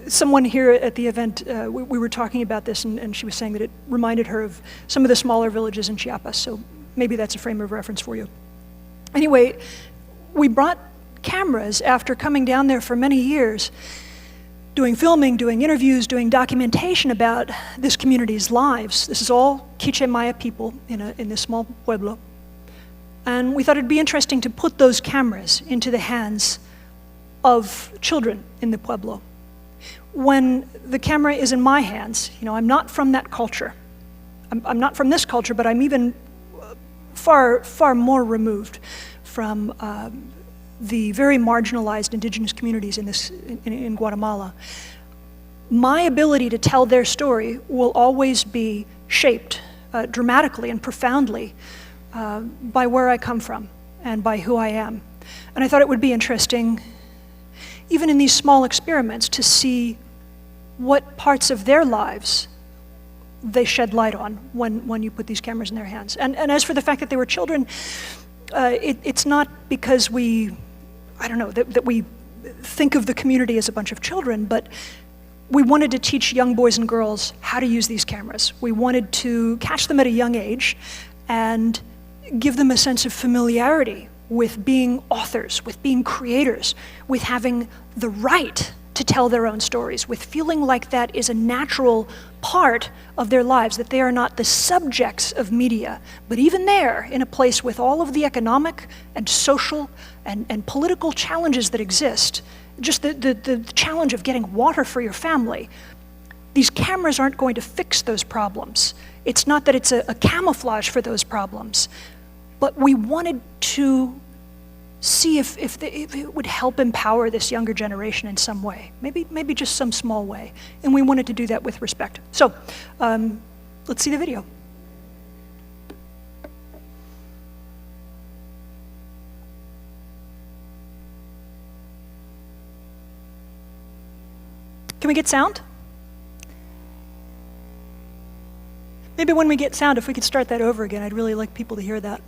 someone here at the event, we were talking about this, and she was saying that it reminded her of some of the smaller villages in Chiapas, so maybe that's a frame of reference for you. Anyway, we brought cameras after coming down there for many years, doing filming, doing interviews, doing documentation about this community's lives. This is all Quiche Maya people in this small pueblo. And we thought it'd be interesting to put those cameras into the hands of children in the pueblo. When the camera is in my hands, I'm not from that culture. I'm not from this culture, but I'm even far, far more removed from the very marginalized indigenous communities in Guatemala. My ability to tell their story will always be shaped dramatically and profoundly by where I come from and by who I am. And I thought it would be interesting, even in these small experiments, to see what parts of their lives they shed light on when you put these cameras in their hands. And as for the fact that they were children, it's not because that we think of the community as a bunch of children, but we wanted to teach young boys and girls how to use these cameras. We wanted to catch them at a young age and give them a sense of familiarity with being authors, with being creators, with having the right to tell their own stories, with feeling like that is a natural part of their lives, that they are not the subjects of media, but even there, in a place with all of the economic and social and political challenges that exist, just the challenge of getting water for your family, these cameras aren't going to fix those problems. It's not that it's a camouflage for those problems, but we wanted to see if it would help empower this younger generation in some way, maybe just some small way. And we wanted to do that with respect. So let's see the video. Can we get sound? Maybe when we get sound, if we could start that over again, I'd really like people to hear that.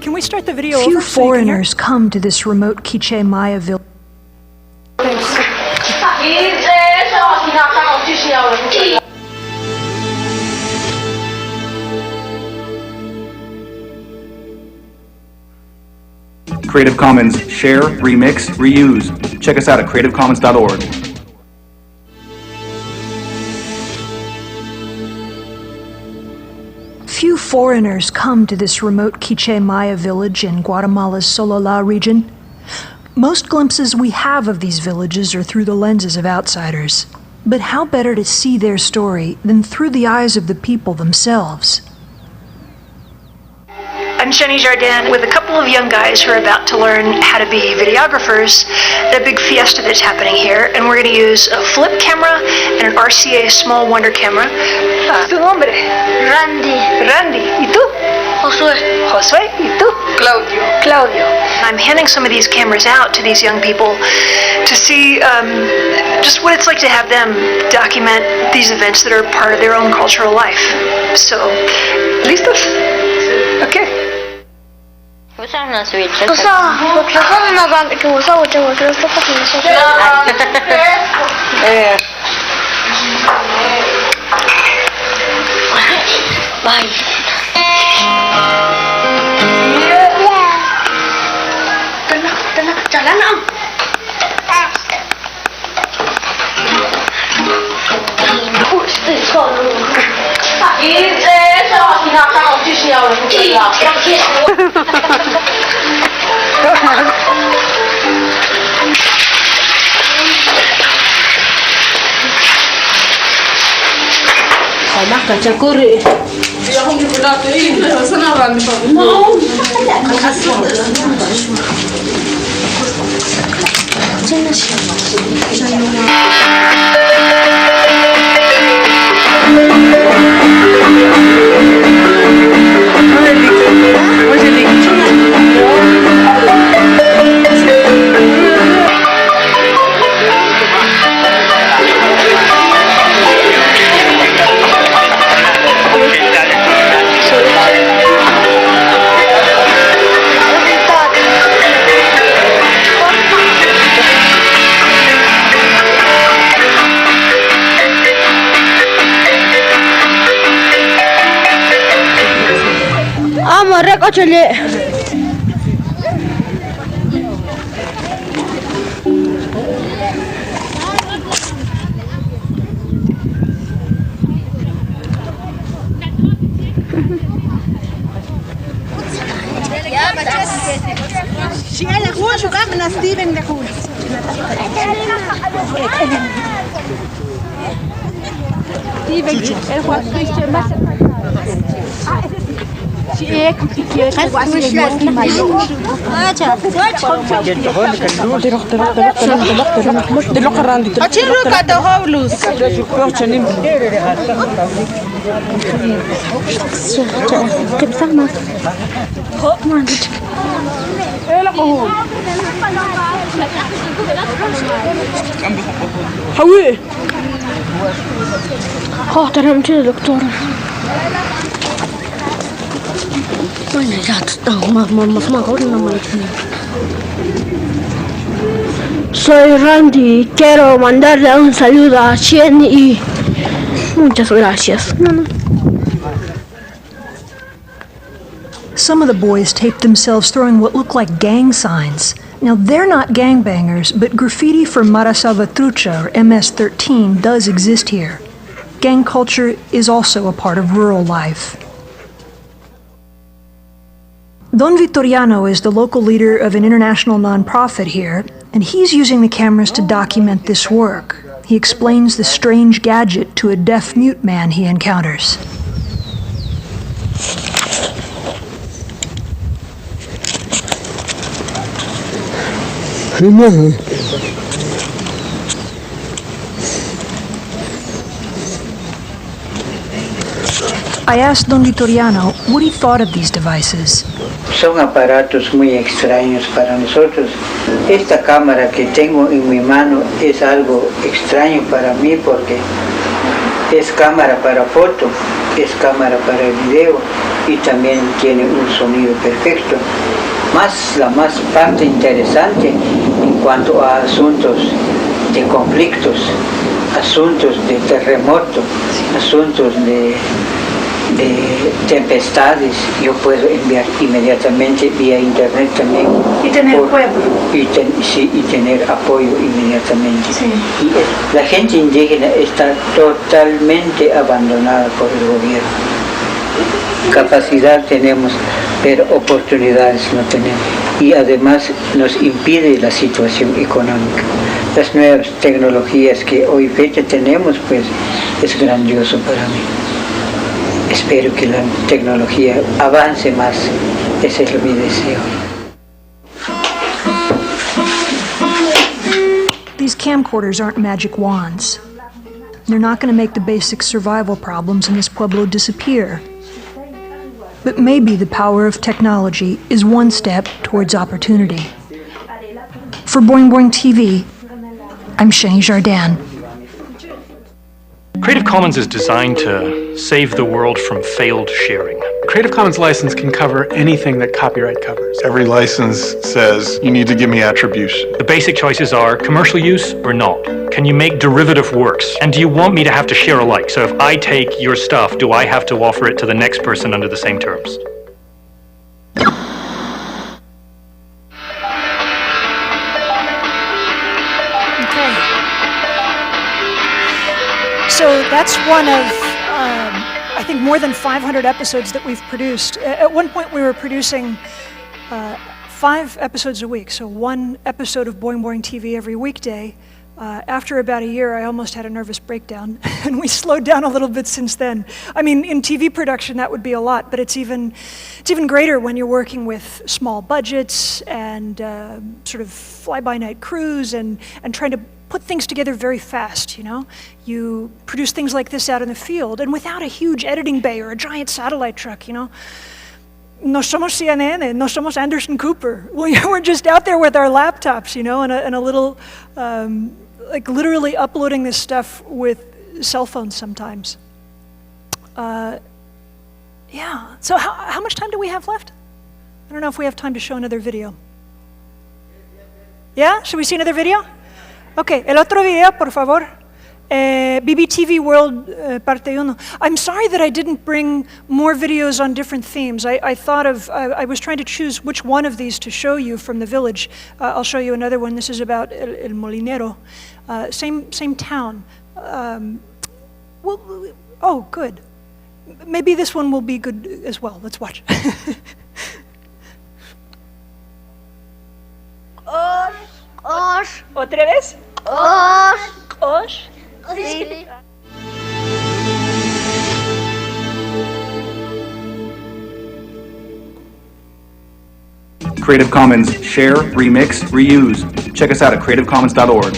Can we start the video over? Few foreigners come to this remote Quiche Maya village. Creative Commons, share, remix, reuse. Check us out at creativecommons.org. Few foreigners come to this remote Quiche Maya village in Guatemala's Sololá region. Most glimpses we have of these villages are through the lenses of outsiders. But how better to see their story than through the eyes of the people themselves? I'm Xeni Jardin with a couple of young guys who are about to learn how to be videographers at a big fiesta that's happening here, and we're going to use a flip camera and an RCA small wonder camera. ¿Tu nombre? Randy. Randy. ¿Y tú? Josué. Josué. ¿Y tú? Claudio. Claudio. I'm handing some of these cameras out to these young people to see just what it's like to have them document these events that are part of their own cultural life. So, ¿listos? Okay. Bye. Tenang, jalan Om. Anak kaca kuri. Ya aku juga datu ini, sana rami pak. Mau. Jangan siapa. Marek acele. حوي خاطر همشي دكتور وين جات ما قلنا ما Soy Randy, quiero mandarle un saludo a Xeni y muchas gracias. Some of the boys taped themselves throwing what looked like gang signs. Now, they're not gangbangers, but graffiti for Mara Salvatrucha, or MS-13, does exist here. Gang culture is also a part of rural life. Don Vittoriano is the local leader of an international nonprofit here, and he's using the cameras to document this work. He explains the strange gadget to a deaf-mute man he encounters. I asked Don Vittoriano what he thought of these devices. Son aparatos muy extraños para nosotros. Esta cámara que tengo en mi mano es algo extraño para mí porque es cámara para foto, es cámara para video y también tiene un sonido perfecto. La más parte interesante en cuanto a asuntos de conflictos, asuntos de terremoto, asuntos de tempestades, yo puedo enviar inmediatamente vía internet también. Y tener pueblo. Y tener apoyo inmediatamente. Sí. Y la gente indígena está totalmente abandonada por el gobierno. Capacidad tenemos, pero oportunidades no tenemos. Y además nos impide la situación económica. Las nuevas tecnologías que hoy fecha tenemos, pues es grandioso para mí. Espero que la tecnología avance más. Ese es mi deseo. These camcorders aren't magic wands. They're not going to make the basic survival problems in this pueblo disappear. But maybe the power of technology is one step towards opportunity. For Boing Boing TV, I'm Xeni Jardin. Creative Commons is designed to save the world from failed sharing. Creative Commons license can cover anything that copyright covers. Every license says you need to give me attribution. The basic choices are commercial use or not. Can you make derivative works? And do you want me to have to share alike? So if I take your stuff, do I have to offer it to the next person under the same terms? So that's one of, I think, more than 500 episodes that we've produced. At one point we were producing 5 episodes a week, so 1 episode of Boing Boing TV every weekday. After about a year, I almost had a nervous breakdown, and we slowed down a little bit since then. I mean, in TV production, that would be a lot, but it's even greater when you're working with small budgets and sort of fly-by-night crews and trying to put things together very fast, you know? You produce things like this out in the field, and without a huge editing bay or a giant satellite truck, you know? No somos CNN, no somos Anderson Cooper. We're just out there with our laptops, you know, and a little, like literally uploading this stuff with cell phones sometimes. Yeah, so how much time do we have left? I don't know if we have time to show another video. Yeah, should we see another video? Okay, el otro video, por favor. BBTV World Parte 1. I'm sorry that I didn't bring more videos on different themes. I thought of, I was trying to choose which one of these to show you from the village. I'll show you another one. This is about El Molinero. Same town. Well, oh, good. Maybe this one will be good as well. Let's watch. Osh. ¿Otra vez? Osh. Osh. Sí. Creative Commons, share, remix, reuse. Check us out at creativecommons.org.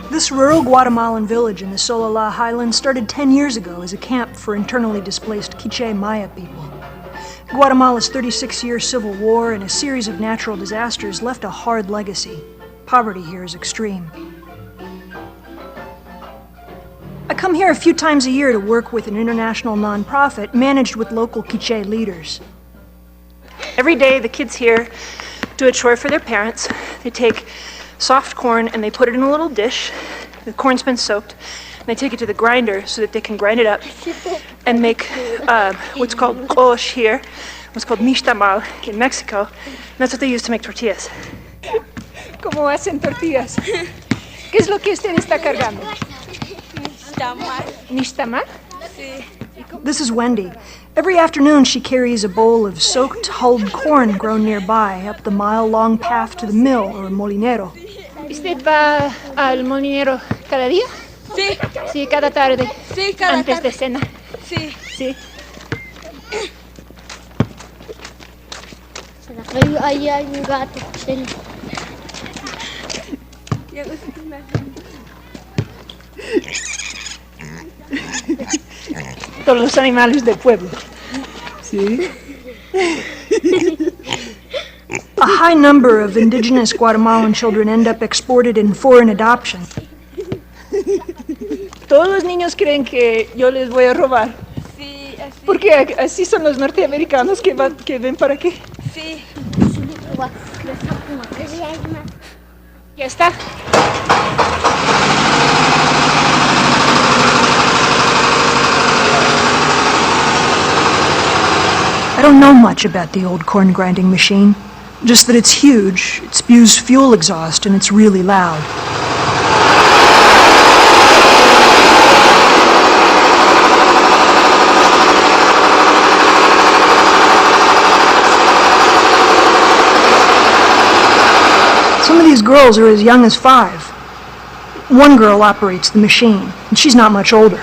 This rural Guatemalan village in the Sololá highlands started 10 years ago as a camp for internally displaced Quiché Maya people. Guatemala's 36-year civil war and a series of natural disasters left a hard legacy. Poverty here is extreme. I come here a few times a year to work with an international nonprofit managed with local Quiché leaders. Every day, the kids here do a chore for their parents. They take soft corn and they put it in a little dish. The corn's been soaked. And they take it to the grinder so that they can grind it up and make what's called cosh here, what's called nixtamal in Mexico. And that's what they use to make tortillas. ¿Cómo hacen tortillas? ¿Qué es lo que usted está cargando? Nixtamal. Sí. This is Wendy. Every afternoon she carries a bowl of soaked, hulled corn grown nearby up the mile-long path to the mill or molinero. ¿Usted va al molinero cada día? Sí. Sí, cada tarde. Sí, cada antes tarde. de cena. Sí. Sí. Ahí hay un gato. Todos los animales del pueblo. Sí. A high number of indigenous Guatemalan children end up exported in foreign adoption. Todos los niños creen que yo les voy a robar. Sí, así. Porque así son los norteamericanos que ven para aquí. Sí. Ya está. I don't know much about the old corn grinding machine, just that it's huge, it spews fuel exhaust, and it's really loud. Some of these girls are as young as 5. One girl operates the machine, and she's not much older.